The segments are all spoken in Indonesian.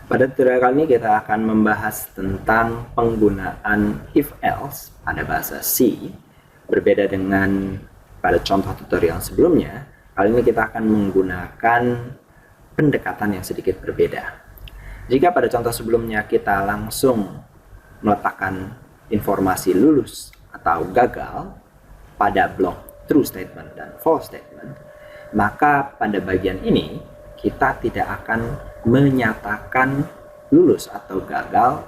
Pada tutorial kali ini kita akan membahas tentang penggunaan if-else pada bahasa C. Berbeda dengan pada contoh tutorial sebelumnya, kali ini kita akan menggunakan pendekatan yang sedikit berbeda. Jika pada contoh sebelumnya kita langsung meletakkan informasi lulus atau gagal pada blok true statement dan false statement, maka pada bagian ini kita tidak akan menyatakan lulus atau gagal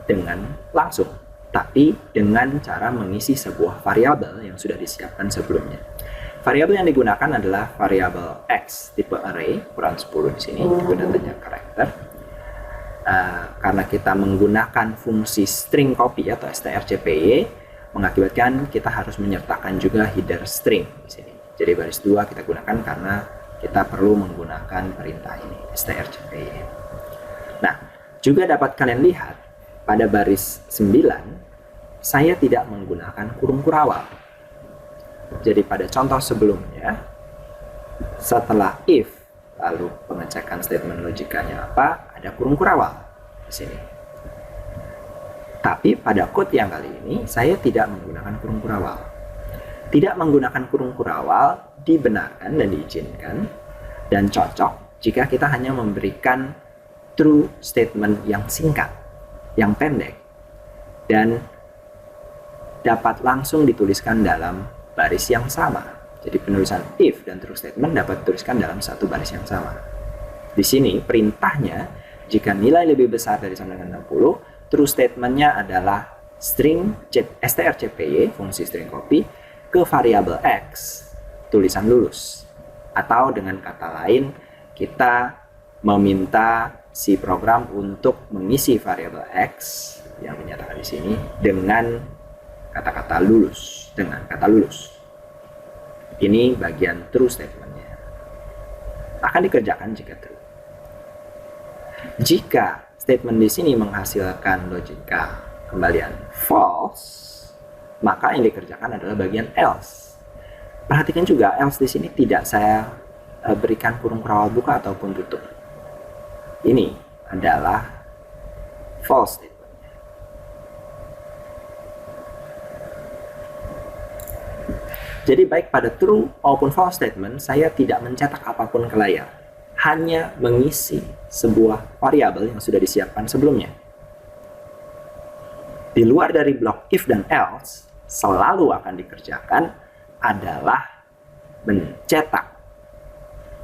dengan langsung, tapi dengan cara mengisi sebuah variabel yang sudah disiapkan sebelumnya. Variabel yang digunakan adalah variabel X tipe array, ukuran 10 di sini, itu datanya karakter. Karena kita menggunakan fungsi string copy atau strcpy, mengakibatkan kita harus menyertakan juga header string di sini. Jadi baris 2 kita gunakan karena kita perlu menggunakan perintah ini, strcpy. Nah, juga dapat kalian lihat pada baris 9 saya tidak menggunakan kurung kurawal. Jadi pada contoh sebelumnya, setelah if lalu pengecekan statement logikanya apa, ada kurung kurawal di sini. Tapi pada code yang kali ini saya tidak menggunakan kurung kurawal. Tidak menggunakan kurung kurawal dibenarkan dan diizinkan dan cocok jika kita hanya memberikan true statement yang singkat, yang pendek, dan dapat langsung dituliskan dalam baris yang sama. Jadi penulisan if dan true statement dapat dituliskan dalam satu baris yang sama. Di sini perintahnya, jika nilai lebih besar dari sama dengan 60, true statementnya adalah string strcpy, fungsi string copy, ke variabel X, tulisan lulus. Atau dengan kata lain, kita meminta si program untuk mengisi variabel X yang dinyatakan di sini dengan kata-kata lulus, dengan kata lulus. Ini bagian true statementnya. Akan dikerjakan jika true. Jika statement di sini menghasilkan logika kembalian false, maka yang dikerjakan adalah bagian else. Perhatikan juga else di sini tidak saya berikan kurung kurawal buka ataupun tutup. Ini adalah false statement. Jadi baik pada true maupun false statement, saya tidak mencetak apapun ke layar. Hanya mengisi sebuah variabel yang sudah disiapkan sebelumnya. Di luar dari blok if dan else, selalu akan dikerjakan adalah mencetak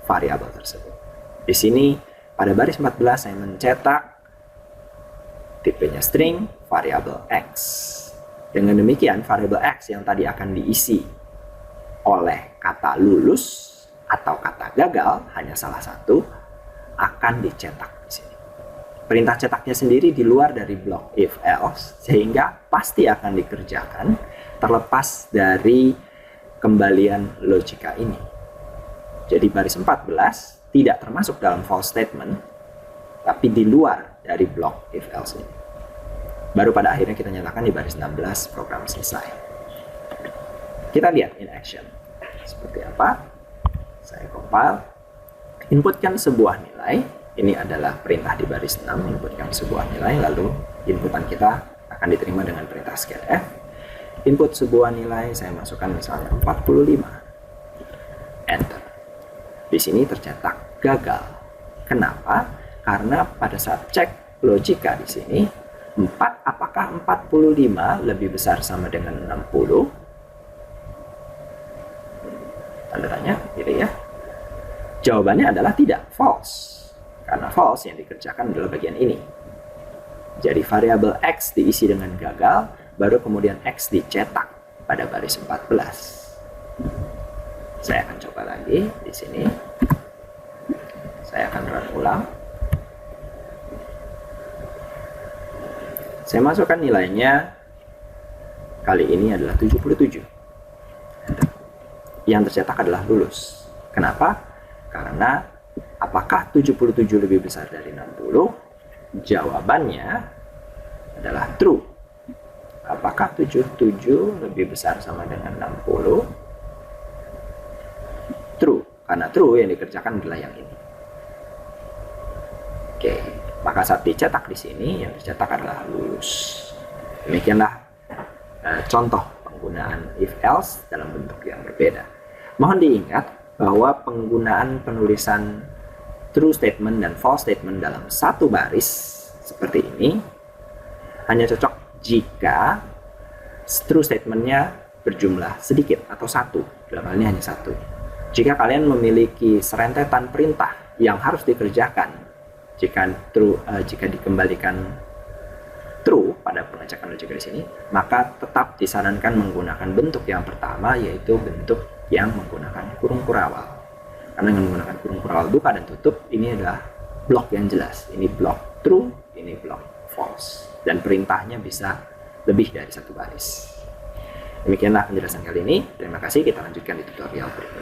variabel tersebut. Di sini pada baris 14 saya mencetak tipenya string variabel X. Dengan demikian variabel X yang tadi akan diisi oleh kata lulus atau kata gagal, hanya salah satu, akan dicetak di sini. Perintah cetaknya sendiri di luar dari blok if else, sehingga pasti akan dikerjakan terlepas dari kembalian logika ini. Jadi baris 14 tidak termasuk dalam false statement, tapi di luar dari blok if else ini. Baru pada akhirnya kita nyatakan di baris 16 program selesai. Kita lihat in action. Seperti apa? Saya compile. Inputkan sebuah nilai. Ini adalah perintah di baris 6. Inputkan sebuah nilai. Lalu inputan kita akan diterima dengan perintah scanf. Input sebuah nilai. Saya masukkan misalnya 45. Enter. Di sini tercetak gagal. Kenapa? Karena pada saat cek logika di sini, 4, apakah 45 lebih besar sama dengan 60? Tanda tanya, gitu ya. Jawabannya adalah tidak, false. Karena false yang dikerjakan adalah bagian ini. Jadi variabel X diisi dengan gagal, baru kemudian X dicetak pada baris 14. Saya akan coba lagi di sini. Saya akan run ulang. Saya masukkan nilainya. Kali ini adalah 77. Yang tercetak adalah lulus. Kenapa? Karena apakah 77 lebih besar dari 60? Jawabannya adalah true. Apakah 77 lebih besar sama dengan 60? True. Karena true yang dikerjakan adalah yang ini. Oke. maka saat dicetak di sini yang dicetak adalah lulus. Demikianlah contoh penggunaan if else dalam bentuk yang berbeda. Mohon diingat bahwa penggunaan penulisan true statement dan false statement dalam satu baris seperti ini hanya cocok jika true statementnya berjumlah sedikit atau satu, dalam hal ini hanya satu. Jika kalian memiliki serentetan perintah yang harus dikerjakan, jika dikembalikan true pada pengecekan logika di sini, maka tetap disarankan menggunakan bentuk yang pertama, yaitu bentuk yang menggunakan kurung kurawal. Karena dengan menggunakan kurung kurawal buka dan tutup, ini adalah blok yang jelas. Ini blok true, ini blok false. Dan perintahnya bisa lebih dari satu baris. Demikianlah penjelasan kali ini. Terima kasih, kita lanjutkan di tutorial berikutnya.